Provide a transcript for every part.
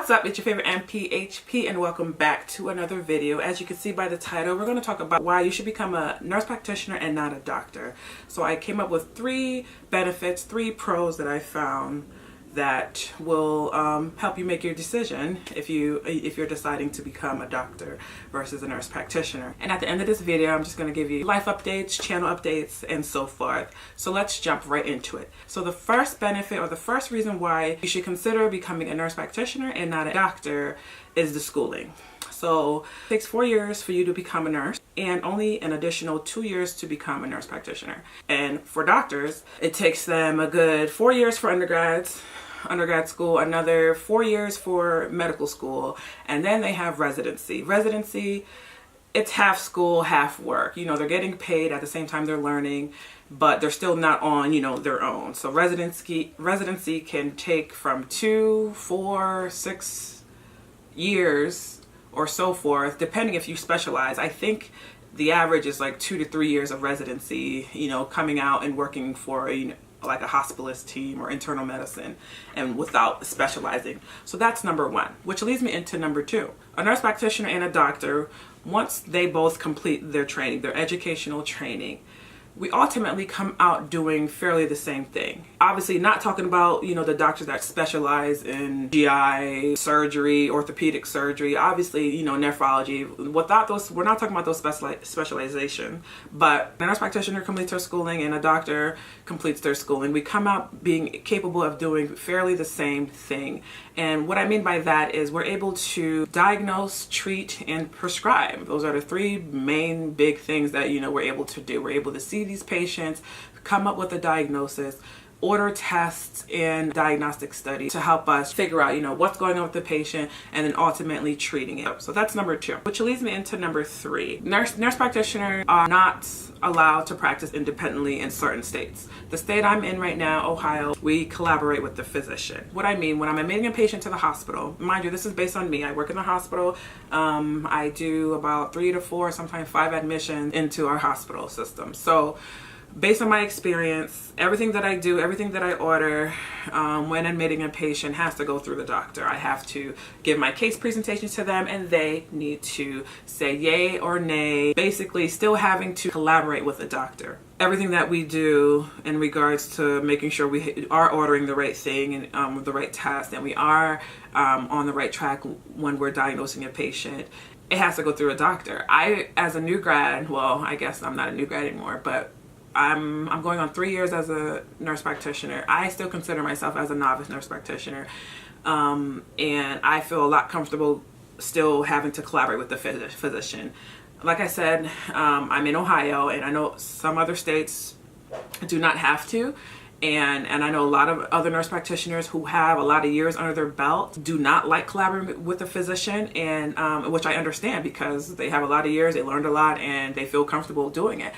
What's up? It's your favorite NPHP and welcome back to another video. As you can see by the title, we're going to talk about why you should become a nurse practitioner and not a doctor. So I came up with 3 benefits, 3 pros that I found that will help you make your decision if you're deciding to become a doctor versus a nurse practitioner. And at the end of this video, I'm just going to give you life updates, channel updates, and so forth. So let's jump right into it. So the first benefit, or the first reason why you should consider becoming a nurse practitioner and not a doctor, is the schooling. So it takes 4 years for you to become a nurse and only an additional 2 years to become a nurse practitioner. And for doctors, it takes them a good 4 years for undergrad school, another 4 years for medical school, and then they have residency. Residency, it's half school, half work. You know, they're getting paid at the same time they're learning, but they're still not on, their own. So residency can take from 2, 4, 6 years or so forth, depending if you specialize. I think the average is like 2 to 3 years of residency, coming out and working for like a hospitalist team or internal medicine, and without specializing. So that's number 1, which leads me into number 2. A nurse practitioner and a doctor, once they both complete their training, their educational training, we ultimately come out doing fairly the same thing. Obviously not talking about, the doctors that specialize in GI surgery, orthopedic surgery, obviously, nephrology. Without those, we're not talking about those specialization, but a nurse practitioner completes their schooling and a doctor completes their schooling. We come out being capable of doing fairly the same thing. And what I mean by that is we're able to diagnose, treat, and prescribe. Those are the 3 main big things that, we're able to do. We're able to see these patients, come up with a diagnosis, order tests and diagnostic studies to help us figure out, what's going on with the patient, and then ultimately treating it. So that's number 2, which leads me into number 3. Nurse practitioners are not allowed to practice independently in certain states. The state I'm in right now, Ohio, we collaborate with the physician. What I mean, when I'm admitting a patient to the hospital, mind you, this is based on me. I work in the hospital. I do about 3 to 4, sometimes 5 admissions into our hospital system. So based on my experience, everything that I do, everything that I order when admitting a patient has to go through the doctor. I have to give my case presentation to them and they need to say yay or nay, basically still having to collaborate with the doctor. Everything that we do in regards to making sure we are ordering the right thing and the right test, and we are on the right track when we're diagnosing a patient, it has to go through a doctor. I, as a new grad, well, I guess I'm not a new grad anymore, but I'm going on 3 years as a nurse practitioner. I still consider myself as a novice nurse practitioner, and I feel a lot comfortable still having to collaborate with the physician. Like I said, I'm in Ohio, and I know some other states do not have to. And I know a lot of other nurse practitioners who have a lot of years under their belt do not like collaborating with a physician, and which I understand because they have a lot of years, they learned a lot, and they feel comfortable doing it,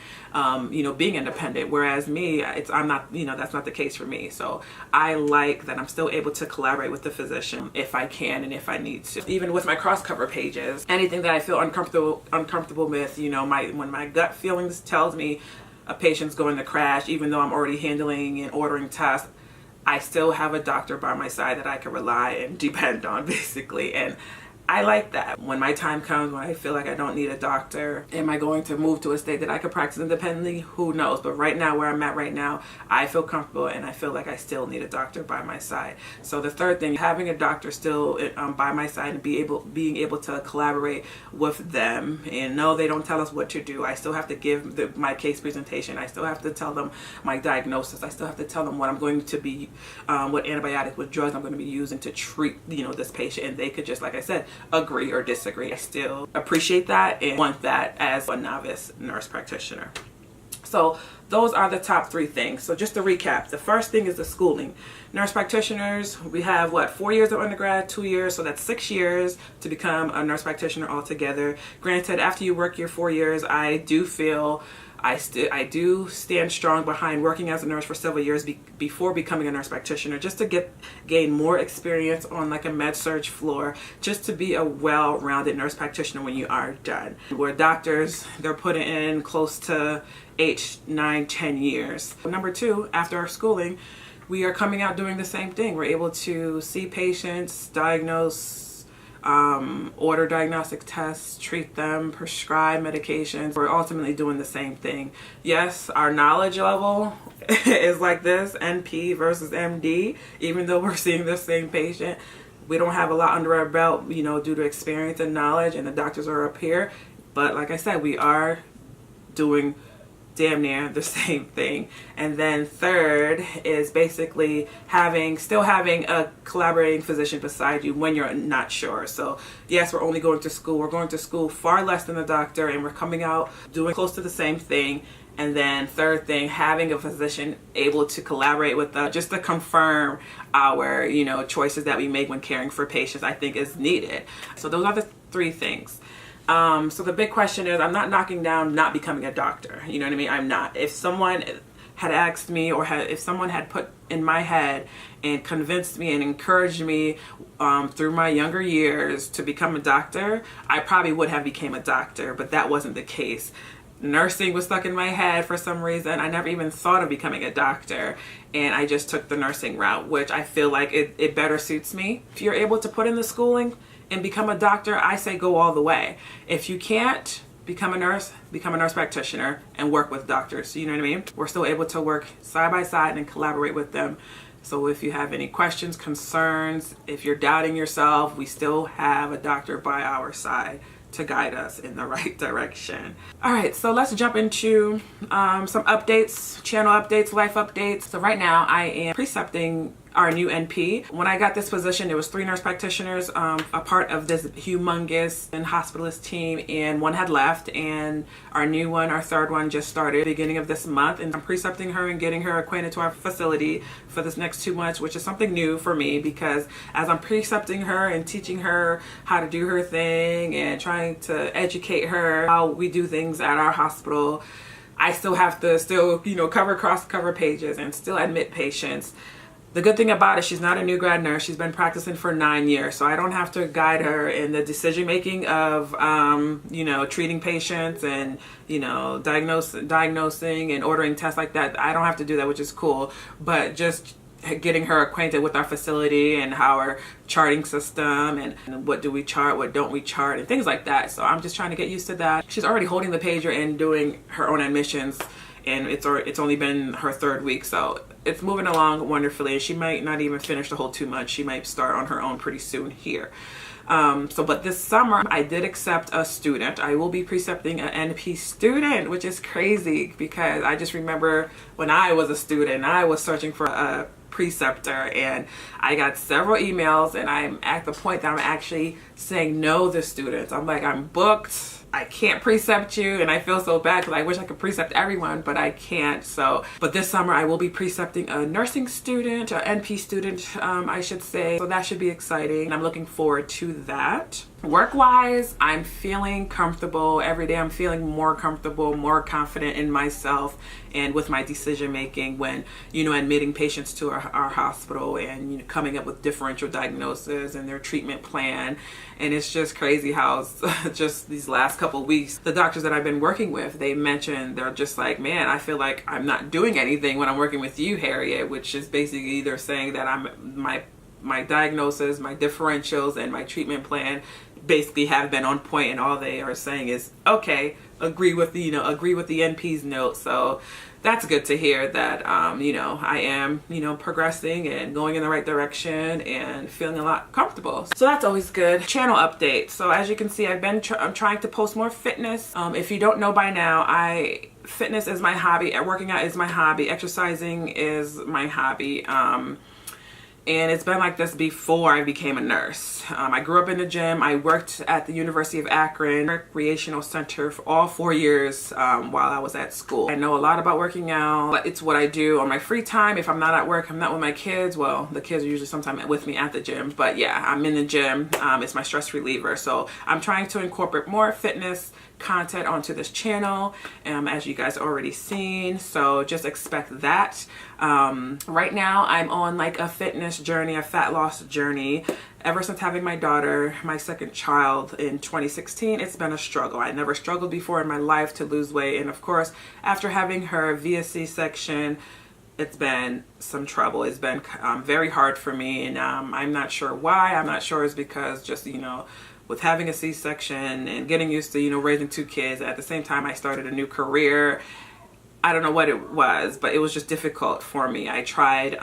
being independent. Whereas me, I'm not, that's not the case for me. So I like that I'm still able to collaborate with the physician if I can and if I need to. Even with my cross-cover pages, anything that I feel uncomfortable with, when my gut feelings tells me a patient's going to crash, even though I'm already handling and ordering tests, I still have a doctor by my side that I can rely and depend on, basically. And I like that. When my time comes, when I feel like I don't need a doctor, am I going to move to a state that I could practice independently? Who knows? But right now, where I'm at right now, I feel comfortable and I feel like I still need a doctor by my side. So the third thing, having a doctor still by my side and being able to collaborate with them, and no, they don't tell us what to do. I still have to give my case presentation. I still have to tell them my diagnosis. I still have to tell them what I'm going to be, what antibiotics, what drugs I'm going to be using to treat, this patient. And they could just, like I said, agree or disagree. I still appreciate that and want that as a novice nurse practitioner. So those are the top 3 things. So just to recap, the first thing is the schooling. Nurse practitioners, we have 4 years of undergrad, 2 years, so that's 6 years to become a nurse practitioner altogether. Granted, after you work your 4 years, I do feel I do stand strong behind working as a nurse for several years before becoming a nurse practitioner, just to gain more experience on like a med surg floor, just to be a well-rounded nurse practitioner when you are done. Where doctors, they're putting in close to 8, 9, 10 years. Number 2, after our schooling, we are coming out doing the same thing. We're able to see patients, diagnose, order diagnostic tests, treat them, prescribe medications. We're ultimately doing the same thing. Yes, our knowledge level is like this, NP versus MD, even though we're seeing the same patient. We don't have a lot under our belt, you know, due to experience and knowledge, and the doctors are up here. But like I said, we are doing damn near the same thing. And then third is basically still having a collaborating physician beside you when you're not sure. So yes, we're only going to school. We're going to school far less than the doctor, and we're coming out doing close to the same thing. And then third thing, having a physician able to collaborate with us just to confirm our, you know, choices that we make when caring for patients, I think is needed. So those are the three things. So the big question is, I'm not knocking down not becoming a doctor. You know what I mean? I'm not. If someone had asked me, or if someone had put in my head and convinced me and encouraged me through my younger years to become a doctor, I probably would have became a doctor, but that wasn't the case. Nursing was stuck in my head for some reason. I never even thought of becoming a doctor, and I just took the nursing route, which I feel like it better suits me. If you're able to put in the schooling and become a doctor, I say go all the way. If you can't become a nurse practitioner and work with doctors. You know what I mean? We're still able to work side by side and collaborate with them. So if you have any questions, concerns, if you're doubting yourself, we still have a doctor by our side to guide us in the right direction. All right, so let's jump into some updates, channel updates, life updates. So right now I am precepting our new NP. When I got this position, there was 3 nurse practitioners, a part of this humongous and hospitalist team, and one had left, and our new one, our third one, just started beginning of this month, and I'm precepting her and getting her acquainted to our facility for this next 2 months, which is something new for me, because as I'm precepting her and teaching her how to do her thing and trying to educate her how we do things at our hospital, I still have to you know, cover pages and still admit patients. The good thing about it, she's not a new grad nurse. She's been practicing for 9 years, so I don't have to guide her in the decision making of, you know, treating patients and, you know, diagnosing and ordering tests like that. I don't have to do that, which is cool. But just getting her acquainted with our facility and how our charting system and what do we chart, what don't we chart, and things like that. So I'm just trying to get used to that. She's already holding the pager and doing her own admissions, and it's only been her 3rd week, so it's moving along wonderfully. She might not even finish the whole 2 months. She might start on her own pretty soon here. But this summer I did accept a student. I will be precepting an NP student, which is crazy because I just remember when I was a student, I was searching for a preceptor, and I got several emails, and I'm at the point that I'm actually saying no to students. I'm like, I'm booked, I can't precept you, and I feel so bad because I wish I could precept everyone, but I can't. So, but this summer I will be precepting a nursing student, an NP student, I should say. So that should be exciting, and I'm looking forward to that. Work-wise, I'm feeling comfortable. Every day I'm feeling more comfortable, more confident in myself and with my decision making when, you know, admitting patients to our hospital and, you know, coming up with differential diagnosis and their treatment plan. And it's just crazy how just these last couple of weeks, the doctors that I've been working with, they mentioned, they're just like, man, I feel like I'm not doing anything when I'm working with you, Harriet, which is basically either saying that my diagnosis, my differentials, and my treatment plan basically have been on point, and all they are saying is, okay, agree with the NP's note. So that's good to hear that, you know, I am, you know, progressing and going in the right direction and feeling a lot comfortable. So that's always good. Channel update. So as you can see, I'm trying to post more fitness. If you don't know by now, fitness is my hobby. Working out is my hobby. Exercising is my hobby. And it's been like this before I became a nurse. I grew up in the gym. I worked at the University of Akron Recreational Center for all 4 years while I was at school. I know a lot about working out, but it's what I do on my free time. If I'm not at work, I'm not with my kids. Well, the kids are usually sometimes with me at the gym, but yeah, I'm in the gym. It's my stress reliever. So I'm trying to incorporate more fitness content onto this channel, as you guys already seen, so just expect that. Right now I'm on like a fitness journey, a fat loss journey. Ever since having my daughter, my second child in 2016, it's been a struggle. I never struggled before in my life to lose weight, and of course after having her via C-section, it's been some trouble. It's been very hard for me, and I'm not sure why. I'm not sure it's because just, you know, with having a C-section and getting used to, you know, raising 2 kids. At the same time, I started a new career. I don't know what it was, but it was just difficult for me. I tried,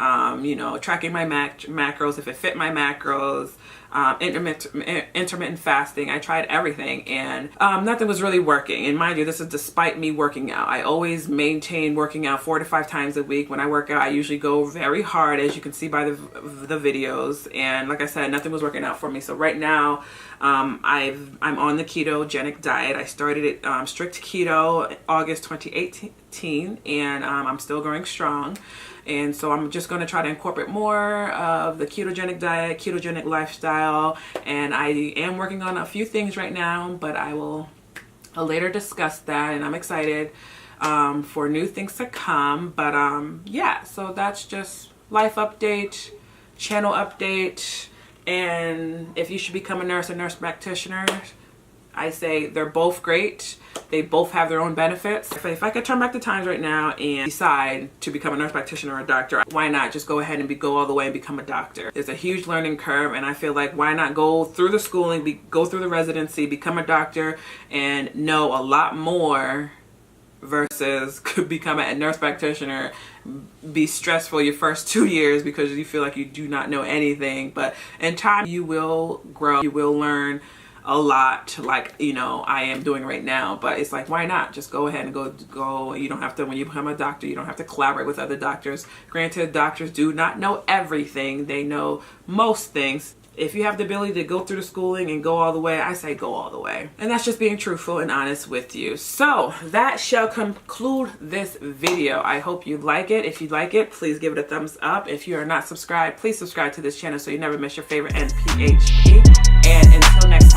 you know, tracking my macros, if it fit my macros, intermittent fasting. I tried everything, and nothing was really working. And mind you, this is despite me working out. I always maintain working out 4 to 5 times a week. When I work out, I usually go very hard, as you can see by the videos. And like I said, nothing was working out for me. So right now, I'm on the ketogenic diet. I started it strict keto August 2018, and I'm still going strong. And so I'm just going to try to incorporate more of the ketogenic diet, ketogenic lifestyle, and I am working on a few things right now, but I'll later discuss that, and I'm excited for new things to come. But yeah, so that's just life update, channel update. And if you should become a nurse or nurse practitioner, I say they're both great. They both have their own benefits. If I could turn back the times right now and decide to become a nurse practitioner or a doctor, why not just go ahead and go all the way and become a doctor? There's a huge learning curve, and I feel like why not go through the schooling, go through the residency, become a doctor, and know a lot more versus become a nurse practitioner, be stressful your first 2 years because you feel like you do not know anything. But in time, you will grow, you will learn a lot, like, you know, I am doing right now. But it's like, why not just go ahead and go. You don't have to, when you become a doctor, you don't have to collaborate with other doctors. Granted, doctors do not know everything. They know most things. If you have the ability to go through the schooling and go all the way, I say go all the way. And that's just being truthful and honest with you. So that shall conclude this video. I hope you like it. If you like it, please give it a thumbs up. If you are not subscribed, please subscribe to this channel so you never miss your favorite NPHP. And until next time.